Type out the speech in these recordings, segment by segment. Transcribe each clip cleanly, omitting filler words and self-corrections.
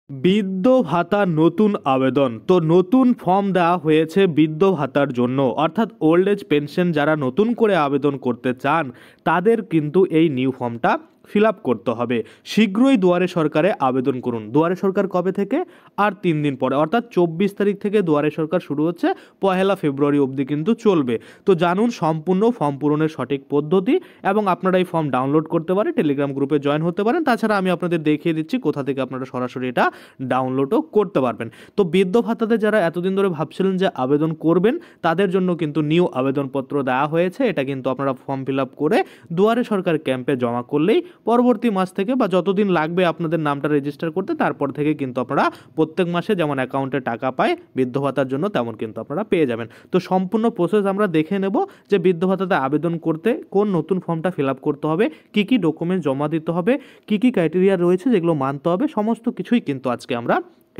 বৃদ্ধ ভাতার নতুন আবেদন। তো নতুন ফর্ম দেওয়া হয়েছে বৃদ্ধ ভাতার জন্য, অর্থাৎ ওল্ড এজ পেনশন যারা নতুন করে আবেদন করতে চান তাদের কিন্তু এই নিউ ফর্মটা ফিল আপ করতে হবে। শীঘ্রই দুয়ারে সরকারে আবেদন করুন। দুয়ারে সরকার কবে থেকে? আর 3 দিন পরে, অর্থাৎ 24 তারিখ থেকে দুয়ারে সরকার শুরু হচ্ছে, 1 ফেব্রুয়ারি অবধি কিন্তু চলবে। তো জানুন সম্পূর্ণ ফর্ম পূরণের সঠিক পদ্ধতি এবং আপনারা এই ফর্ম ডাউনলোড করতে পারেন, টেলিগ্রাম গ্রুপে জয়েন হতে পারেন। তাছাড়া আমি আপনাদের দেখিয়ে দিচ্ছি কোথা থেকে আপনারা সরাসরি এটা ডাউনলোডও করতে পারবেন। তো বৃদ্ধ ভাতাতে যারা এতদিন ধরে ভাবছিলেন যে আবেদন করবেন, তাদের জন্য কিন্তু নিউ আবেদনপত্র দেওয়া হয়েছে। এটা কিন্তু আপনারা ফর্ম ফিল আপ করে দুয়ারে সরকার ক্যাম্পে জমা করলেই পরবর্তী মাস থেকে বা যতদিন লাগবে আপনাদের নামটা রেজিস্টার করতে, তারপর থেকে কিন্তু আপনারা প্রত্যেক মাসে যেমন অ্যাকাউন্টে টাকা পায় বৃদ্ধ ভাতার জন্য, তেমন কিন্তু আপনারা পেয়ে যাবেন। তো সম্পূর্ণ প্রসেস আমরা দেখে নেব যে বৃদ্ধ ভাতাতে আবেদন করতে কোন নতুন ফর্মটা ফিল আপ করতে হবে, কি কি ডকুমেন্ট জমা দিতে হবে, কি কি ক্রাইটেরিয়া রয়েছে যেগুলো মানতে হবে, সমস্ত কিছুই কিন্তু আজকে আমরা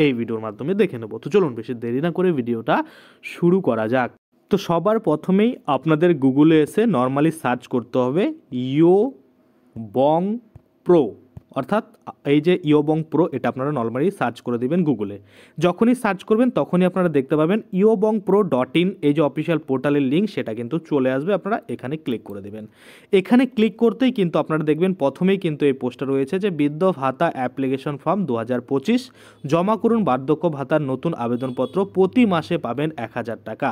এই ভিডিওর মাধ্যমে দেখে নেব। তো চলুন বেশি দেরি না করে ভিডিওটা শুরু করা যাক। তো সবার প্রথমেই আপনাদের গুগলে এসে নর্মালি সার্চ করতে হবে ইও বং প্রো, অর্থাৎ এই যে ইওবং প্রো, এটা আপনারা নর্মালি সার্চ করে দিবেন গুগলে। যখনই সার্চ করবেন তখনই আপনারা দেখতে পাবেন iobongpro.in, এই যে অফিসিয়াল পোর্টালের লিঙ্ক সেটা কিন্তু চলে আসবে। আপনারা এখানে ক্লিক করে দেবেন। এখানে ক্লিক করতেই কিন্তু আপনারা দেখবেন প্রথমেই কিন্তু এই পোস্টটা রয়েছে যে বৃদ্ধ ভাতা অ্যাপ্লিকেশন ফর্ম 2025 জমা করুন বার্ধক্য ভাতার নতুন আবেদনপত্র, প্রতি মাসে পাবেন 1000 টাকা।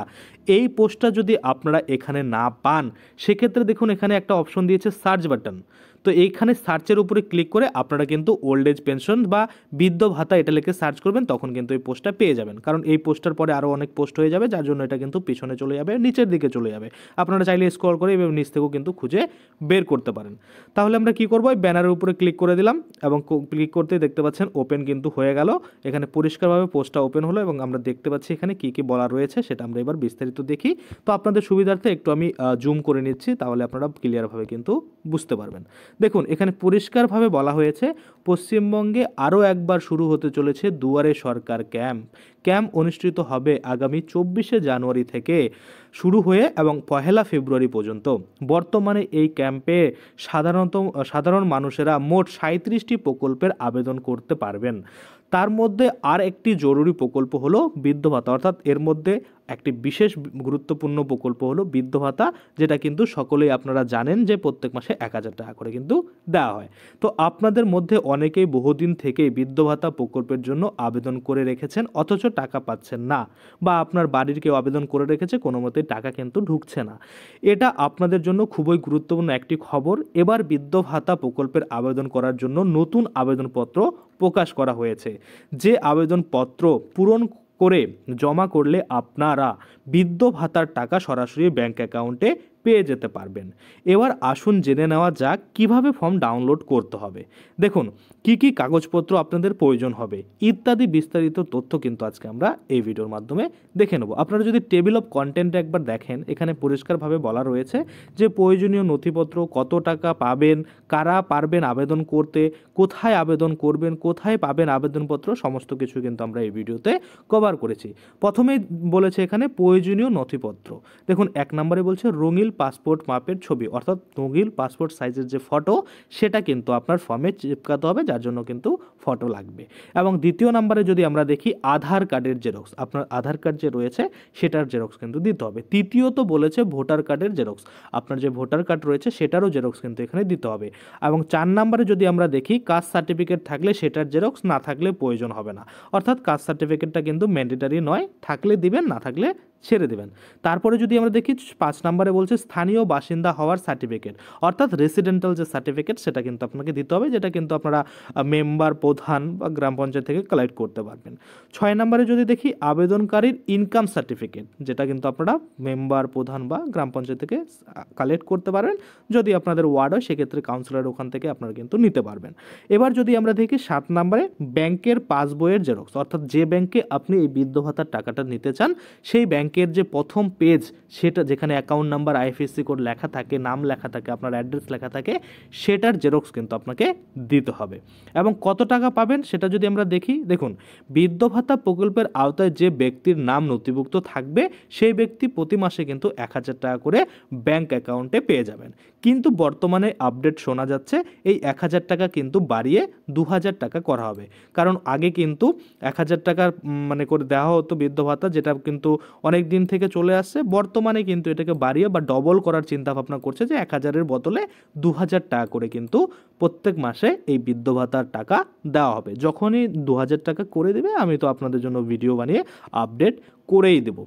এই পোস্টটা যদি আপনারা এখানে না পান, সেক্ষেত্রে দেখুন এখানে একটা অপশন দিয়েছে সার্চ বাটন। তো এইখানে সার্চের উপরে ক্লিক করে আপনারা কিন্তু ওল্ড এজ পেনশন বা বৃদ্ধ ভাতা এটা লিখে সার্চ করবেন, তখন কিন্তু এই পোস্টটা পেয়ে যাবেন। কারণ এই পোস্টার পরে আরও অনেক পোস্ট হয়ে যাবে, যার জন্য এটা কিন্তু পিছনে চলে যাবে, নিচের দিকে চলে যাবে। আপনারা চাইলে স্ক্রল করে এবং নিচ থেকেও কিন্তু খুঁজে বের করতে পারেন। তাহলে আমরা কি করবো, এই ব্যানারের উপরে ক্লিক করে দিলাম এবং ক্লিক করতেই দেখতে পাচ্ছেন ওপেন কিন্তু হয়ে গেল। এখানে পরিষ্কারভাবে পোস্টটা ওপেন হলো এবং আমরা দেখতে পাচ্ছি এখানে কি কি বলা রয়েছে সেটা আমরা এবার বিস্তারিত দেখি। তো আপনাদের সুবিধার্থে একটু আমি জুম করে নিচ্ছি, তাহলে আপনারা ক্লিয়ারভাবে কিন্তু বুঝতে পারবেন। দেখুন এখানে পরিষ্কারভাবে বলা হয়েছে পশ্চিমবঙ্গে আরও একবার শুরু হতে চলেছে দুয়ারে সরকার ক্যাম্প অনুষ্ঠিত হবে আগামী 24শে জানুয়ারি থেকে শুরু হয়ে এবং 1 ফেব্রুয়ারি পর্যন্ত। বর্তমানে এই ক্যাম্পে সাধারণ মানুষেরা মোট 37টি প্রকল্পের আবেদন করতে পারবেন। তার মধ্যে আর একটি জরুরি প্রকল্প হলো বৃদ্ধ ভাতা, অর্থাৎ এর মধ্যে একটি বিশেষ গুরুত্বপূর্ণ প্রকল্প হলো বৃদ্ধ ভাতা, যেটা কিন্তু সকলেই আপনারা জানেন যে প্রত্যেক মাসে 1000 টাকা করে কিন্তু দেওয়া হয়। তো আপনাদের মধ্যে অনেকেই বহুদিন থেকেই বৃদ্ধ ভাতা প্রকল্পের জন্য আবেদন করে রেখেছেন, অথচ টাকা পাচ্ছেন না, বা আপনার বাড়ির কেউ আবেদন করে রেখেছে, কোনো মতেই টাকা কিন্তু ঢুকছে না। এটা আপনাদের জন্য খুবই গুরুত্বপূর্ণ একটি খবর। এবার বৃদ্ধ ভাতা প্রকল্পের আবেদন করার জন্য নতুন আবেদনপত্র প্রকাশ করা হয়েছে। যে আবেদনপত্র পূরণ করে জমা করলে আপনারা বৃদ্ধ ভাতার টাকা সরাসরি ব্যাংক অ্যাকাউন্টে পেয়ে যেতে পারবেন। এবার আসুন জেনে নেওয়া যাক কিভাবে ফর্ম ডাউনলোড করতে হবে। দেখুন কি কি কাগজপত্র আপনাদের প্রয়োজন হবে ইত্যাদি বিস্তারিত তথ্য কিন্তু আজকে আমরা এই ভিডিওর মাধ্যমে দেখে নেব। আপনারা যদি টেবিল অফ কন্টেন্টে একবার দেখেন, এখানে পরিষ্কারভাবে বলা রয়েছে যে প্রয়োজনীয় নথিপত্র, কত টাকা পাবেন, কারা পারবেন আবেদন করতে, কোথায় আবেদন করবেন, কোথায় পাবেন আবেদনপত্র, সমস্ত কিছু কিন্তু আমরা এই ভিডিওতে কভার করেছি। প্রথমেই বলেছে এখানে প্রয়োজনীয় নথিপত্র। দেখুন 1 নম্বরে বলছে রঙিন পাসপোর্ট মাপের ছবি, অর্থাৎ রঙিন পাসপোর্ট সাইজের যে ফটো সেটা কিন্তু আপনার ফর্মে চিপকাতে হবে, যার জন্য কিন্তু ফটো লাগবে। এবং 2 নম্বরে যদি আমরা দেখি আধার কার্ডের জেরক্স, আপনার আধার কার্ড যে রয়েছে সেটার জেরক্স কিন্তু দিতে হবে। তৃতীয়ত বলেছে ভোটার কার্ডের জেরক্স, আপনার যে ভোটার কার্ড রয়েছে সেটারও জেরক্স কিন্তু এখানে দিতে হবে। এবং 4 নম্বরে যদি আমরা দেখি কাস্ট সার্টিফিকেট থাকলে সেটার জেরক্স, না থাকলে প্রয়োজন হবে না, অর্থাৎ কাস্ট সার্টিফিকেটটা কিন্তু ম্যান্ডেটারি নয়, থাকলে দিবেন, না থাকলে ছেড়ে দেবেন। তারপরে যদি আমরা দেখি 5 নম্বরে বলছে স্থানীয় বাসিন্দা হওয়ার সার্টিফিকেট, অর্থাৎ রেসিডেন্টাল যে সার্টিফিকেট সেটা কিন্তু আপনাকে দিতে হবে, যেটা কিন্তু আপনারা মেম্বার, প্রধান বা গ্রাম পঞ্চায়েত থেকে কালেক্ট করতে পারবেন। 6 নম্বরে যদি দেখি আবেদনকারীর ইনকাম সার্টিফিকেট, যেটা কিন্তু আপনারা মেম্বার, প্রধান বা গ্রাম পঞ্চায়েত থেকে কালেক্ট করতে পারবেন। যদি আপনাদের ওয়ার্ড হয় সেক্ষেত্রে কাউন্সিলর ওখান থেকে আপনারা কিন্তু নিতে পারবেন। এবার যদি আমরা দেখি 7 নম্বরে ব্যাংকের পাসবইয়ের জেরক্স, অর্থাৎ যে ব্যাংকে আপনি এই বৃদ্ধ ভাতার টাকাটা নিতে চান সেই ব্যাংকের ব্যাংকের যে প্রথম পেজ সেটা যেখানে অ্যাকাউন্ট নাম্বার আইএফএসসি কোড লেখা থাকে, নাম লেখা থাকে, আপনার অ্যাড্রেস লেখা থাকে, সেটার জেরক্স কিন্তু আপনাকে দিতে হবে। এবং কত টাকা পাবেন সেটা যদি আমরা দেখি, দেখুন বৃদ্ধ ভাতা প্রকল্পের আওতায় যে ব্যক্তির নাম নথিভুক্ত থাকবে সেই ব্যক্তি প্রতি মাসে কিন্তু 1,000 টাকা করে ব্যাংক অ্যাকাউন্টে পেয়ে যাবেন। কিন্তু বর্তমানে আপডেট শোনা যাচ্ছে এই 1,000 টাকা কিন্তু বাড়িয়ে 2,000 টাকা করা হবে। কারণ আগে কিন্তু 1,000 টাকার মানে করে দেওয়া হতো বৃদ্ধ ভাতা, যেটা কিন্তু অনেক দিন থেকে চলে আসছে। বর্তমানে কিন্তু এটাকে বাড়িয়ে বা ডবল করার চিন্তা ভাবনা করছে, যে 1,000-এর বদলে 2,000 টাকা করে কিন্তু প্রত্যেক মাসে এই বৃদ্ধ ভাতার টাকা দেওয়া হবে। যখনই 2,000 টাকা করে দেবে আমি তো আপনাদের জন্য ভিডিও বানিয়ে আপডেট করেই দেব।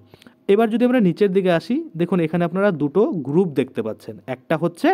এবার যদি আমরা নিচের দিকে আসি, দেখুন এখানে আপনারা দুটো গ্রুপ দেখতে পাচ্ছেন, একটা হচ্ছে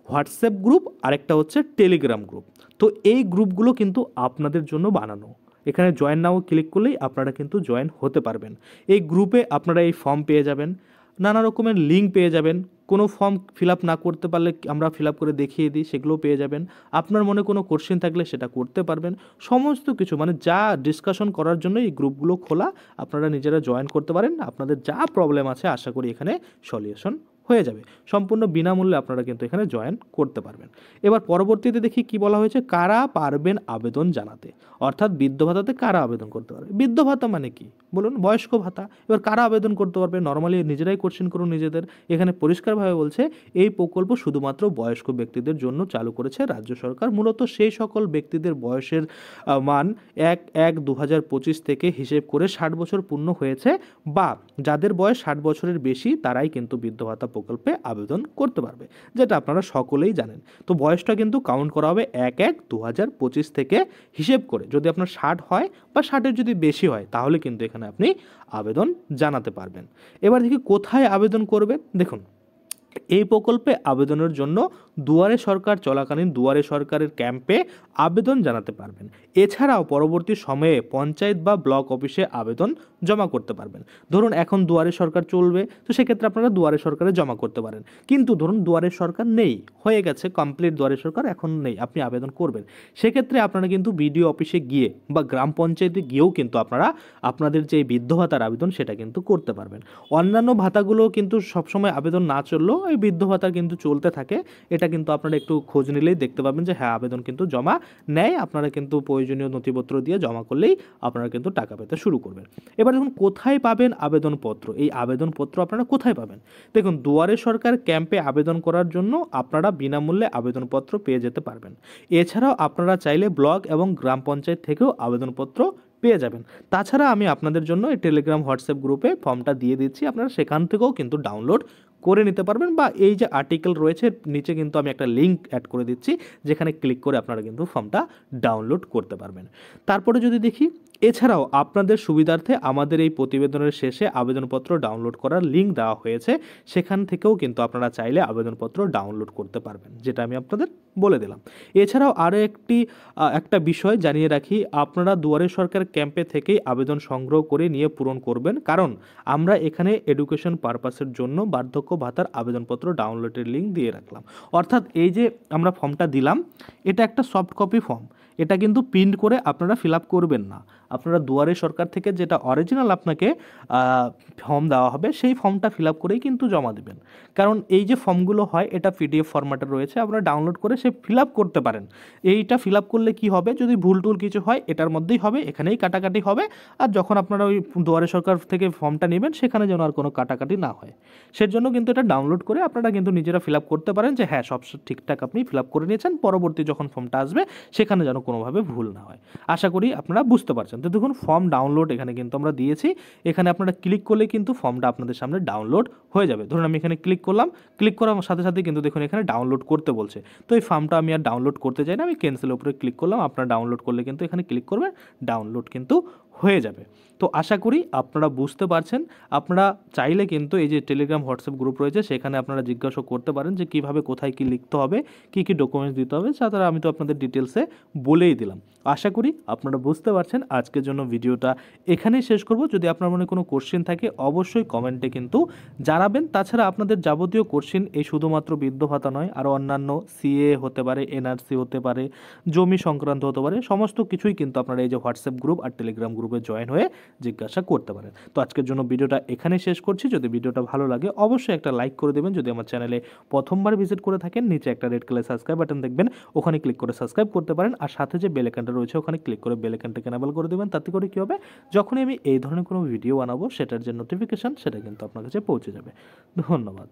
হোয়াটসঅ্যাপ গ্রুপ, আরেকটা হচ্ছে টেলিগ্রাম গ্রুপ। তো এই গ্রুপগুলো কিন্তু আপনাদের জন্য বানানো। এখানে জয়েন নাও ক্লিক করলেই আপনারা কিন্তু জয়েন হতে পারবেন। এই গ্রুপে আপনারা এই ফর্ম পেয়ে যাবেন, নানা রকমের লিঙ্ক পেয়ে যাবেন। কোনো ফর্ম ফিল আপ না করতে পারলে আমরা ফিল আপ করে দেখিয়ে দিই, সেগুলো পেয়ে যাবেন। আপনার মনে কোনো কোশ্চেন থাকলে সেটা করতে পারবেন। সমস্ত কিছু মানে যা ডিসকাশন করার জন্য এই গ্রুপগুলো খোলা, আপনারা নিজেরা জয়েন করতে পারেন। আপনাদের যা প্রবলেম আছে আশা করি এখানে সলিউশন হয়ে যাবে। সম্পূর্ণ বিনামূল্যে আপনারা কিন্তু এখানে জয়েন করতে পারবেন। এবার পরবর্তীতে দেখি কি বলা হয়েছে, কারা পারবেন আবেদন জানাতে। অর্থাৎ বৃদ্ধ ভাতাতে কারা আবেদন করতে পারবে। বৃদ্ধ ভাতা মানে কি বলুন, বয়স্ক ভাতা। এবার কারা আবেদন করতে পারবে, নর্মালি নিজেরাই কোশ্চেন করুন নিজেদের। এখানে পরিষ্কারভাবে বলছে এই প্রকল্প শুধুমাত্র বয়স্ক ব্যক্তিদের জন্য চালু করেছে রাজ্য সরকার। মূলত সেই সকল ব্যক্তিদের বয়সের মান 1/1/2025 থেকে হিসেব করে 60 বছর পূর্ণ হয়েছে বা যাদের বয়স 60 বছরের বেশি, তারাই কিন্তু বৃদ্ধ ভাতা প্রকল্পে আবেদন করতে পারবে, যেটা আপনারা সকলেই জানেন। তো বয়সটা কিন্তু কাউন্ট করা হবে 1/1/2025 থেকে হিসেব করে। যদি আপনার 60 হয় বা 60-এর যদি বেশি হয় তাহলে কিন্তু এখানে আপনি আবেদন জানাতে পারবেন। এবার দেখি কোথায় আবেদন করবেন। দেখুন এই প্রকল্পে আবেদনের জন্য দুয়ারে সরকার চলাকালীন দুয়ারে সরকারের ক্যাম্পে আবেদন জানাতে পারবেন। এছাড়াও পরবর্তী সময়ে পঞ্চায়েত বা ব্লক অফিসে আবেদন জমা করতে পারবেন। ধরুন এখন দুয়ারে সরকার চলবে, তো সেক্ষেত্রে আপনারা দুয়ারে সরকারে জমা করতে পারেন। কিন্তু ধরুন দুয়ারে সরকার নেই, হয়ে গেছে কমপ্লিট দুয়ারে সরকার, এখন নেই, আপনি আবেদন করবেন। সেক্ষেত্রে আপনারা কিন্তু বিডিও অফিসে গিয়ে বা গ্রাম পঞ্চায়েতে গিয়েও কিন্তু আপনারা আপনাদের যে বৃদ্ধ ভাতার আবেদন সেটা কিন্তু করতে পারবেন। অন্যান্য ভাতাগুলো কিন্তু সবসময় আবেদন না চললেও এই বৃদ্ধ ভাতা কিন্তু চলতে থাকে। এটা কিন্তু আপনারা একটু খোঁজ নিলেই দেখতে পাবেন যে হ্যাঁ আবেদন কিন্তু জমা নেয়। আপনারা কিন্তু প্রয়োজনীয় নথিপত্র দিয়ে জমা করলেই আপনারা কিন্তু টাকা পেতে শুরু করবেন। এবার দেখুন কোথায় পাবেন আবেদনপত্র। এই আবেদনপত্র আপনারা কোথায় পাবেন। দেখুন দুয়ারে সরকার ক্যাম্পে আবেদন করার জন্য আপনারা বিনামূল্যে আবেদনপত্র পেয়ে যেতে পারবেন। এছাড়াও আপনারা চাইলে ব্লক এবং গ্রাম পঞ্চায়েত থেকেও আবেদনপত্র পেয়ে যাবেন। তাছাড়া আমি আপনাদের জন্য এই টেলিগ্রাম হোয়াটসঅ্যাপ গ্রুপে ফর্মটা দিয়ে দিচ্ছি, আপনারা সেখান থেকেও কিন্তু ডাউনলোড করে নিতে পারবেন। বা এই যে আর্টিকেল রয়েছে নিচে কিন্তু আমি একটা লিঙ্ক অ্যাড করে দিচ্ছি, যেখানে ক্লিক করে আপনারা কিন্তু ফর্মটা ডাউনলোড করতে পারবেন। তারপরে যদি দেখি, এছাড়াও আপনাদের সুবিধার্থে আমাদের এই প্রতিবেদনের শেষে আবেদনপত্র ডাউনলোড করার লিঙ্ক দেওয়া হয়েছে, সেখান থেকেও কিন্তু আপনারা চাইলে আবেদনপত্র ডাউনলোড করতে পারবেন, যেটা আমি আপনাদের বলে দিলাম। এছাড়াও আরও একটা বিষয় জানিয়ে রাখি, আপনারা দুয়ারে সরকার ক্যাম্পে থেকেই আবেদন সংগ্রহ করে নিয়ে পূরণ করবেন, কারণ আমরা এখানে এডুকেশন পারপাসের জন্য বার্ধক্য ভাতার আবেদনপত্র ডাউনলোডের লিঙ্ক দিয়ে রাখলাম। অর্থাৎ এই যে আমরা ফর্মটা দিলাম, এটা একটা সফট কপি ফর্ম, এটা কিন্তু প্রিন্ট করে আপনারা ফিল আপ করবেন না। আপনারা দুয়ারে সরকার থেকে যেটা অরিজিনাল আপনাকে ফর্ম দেওয়া হবে সেই ফর্মটা ফিল আপ করেই কিন্তু জমা দেবেন। কারণ এই যে ফর্মগুলো হয় এটা পিডিএফ ফরম্যাটে রয়েছে, আপনারা ডাউনলোড করে সে ফিল আপ করতে পারেন। এইটা ফিল আপ করলে কি হবে, যদি ভুল টুল কিছু হয় এটার মধ্যেই হবে, এখানেই কাটাকাটি হবে। আর যখন আপনারা ওই দুয়ারে সরকার থেকে ফর্মটা নেবেন সেখানে যেন আর কোনো কাটাকাটি না হয়, সেজন্য কিন্তু এটা ডাউনলোড করে আপনারা কিন্তু নিজেরা ফিল আপ করতে পারেন, যে হ্যাঁ সব ঠিকঠাক আপনি ফিল আপ করে নিয়েছেন। পরবর্তী যখন ফর্মটা আসবে সেখানে যেন কোনোভাবে ভুল না হয়। আশা করি আপনারা বুঝতে পারছেন। তো দেখুন ফর্ম ডাউনলোড এখানে কিন্তু আমরা দিয়েছি, এখানে আপনারা ক্লিক করলে কিন্তু ফর্মটা আপনাদের সামনে ডাউনলোড হয়ে যাবে। ধরুন আমি এখানে ক্লিক করলাম, ক্লিক করার সাথে সাথে কিন্তু দেখুন এখানে ডাউনলোড করতে বলছে। তো এই ফর্মটা আমি আর ডাউনলোড করতে চাই না, আমি ক্যান্সেলের উপরে ক্লিক করলাম। আপনারা ডাউনলোড করলে কিন্তু এখানে ক্লিক করবেন, ডাউনলোড কিন্তু হয়ে যাবে। তো আশা করি আপনারা বুঝতে পারছেন। আপনারা চাইলে কিন্তু এই যে টেলিগ্রাম হোয়াটসঅ্যাপ গ্রুপ রয়েছে সেখানে আপনারা জিজ্ঞাসা করতে পারেন যে কীভাবে কোথায় কী লিখতে হবে, কী কী ডকুমেন্টস দিতে হবে, তাছাড়া আমি তো আপনাদের ডিটেলসে বলেই দিলাম। আশা করি আপনারা বুঝতে পারছেন। আজকের জন্য ভিডিওটা এখানেই শেষ করব। যদি আপনার মনে কোনো কোশ্চেন থাকে অবশ্যই কমেন্টে কিন্তু জানাবেন। তাছাড়া আপনাদের যাবতীয় কোশ্চেন এই শুধুমাত্র বৃদ্ধ ভাতা নয়, আরও অন্যান্য সিএ হতে পারে, এনআরসি হতে পারে, জমি সংক্রান্ত হতে পারে, সমস্ত কিছুই কিন্তু আপনারা এই যে হোয়াটসঅ্যাপ গ্রুপ আর টেলিগ্রাম গ্রুপে গ্রুপে জয়েন হয়ে জিজ্ঞাসা করতে পারেন। তো আজকের জন্য ভিডিওটা এখানে শেষ করছি। যদি ভিডিওটা ভালো লাগে অবশ্যই একটা লাইক করে দেবেন। যদি আমার চ্যানেলে প্রথমবার ভিজিট করে থাকেন, নিচে একটা রেড কালার সাবস্ক্রাইব বাটন দেখবেন, ওখানে ক্লিক করে সাবস্ক্রাইব করতে পারেন। আর সাথে যে বেল আইকনটা রয়েছে ওখানে ক্লিক করে বেল আইকনটাকে এনেবল করে দেবেন। তাতে করে কী হবে, যখনই আমি এই ধরনের কোনো ভিডিও বানাবো সেটার যে নোটিফিকেশান সেটা কিন্তু আপনার কাছে পৌঁছে যাবে। ধন্যবাদ।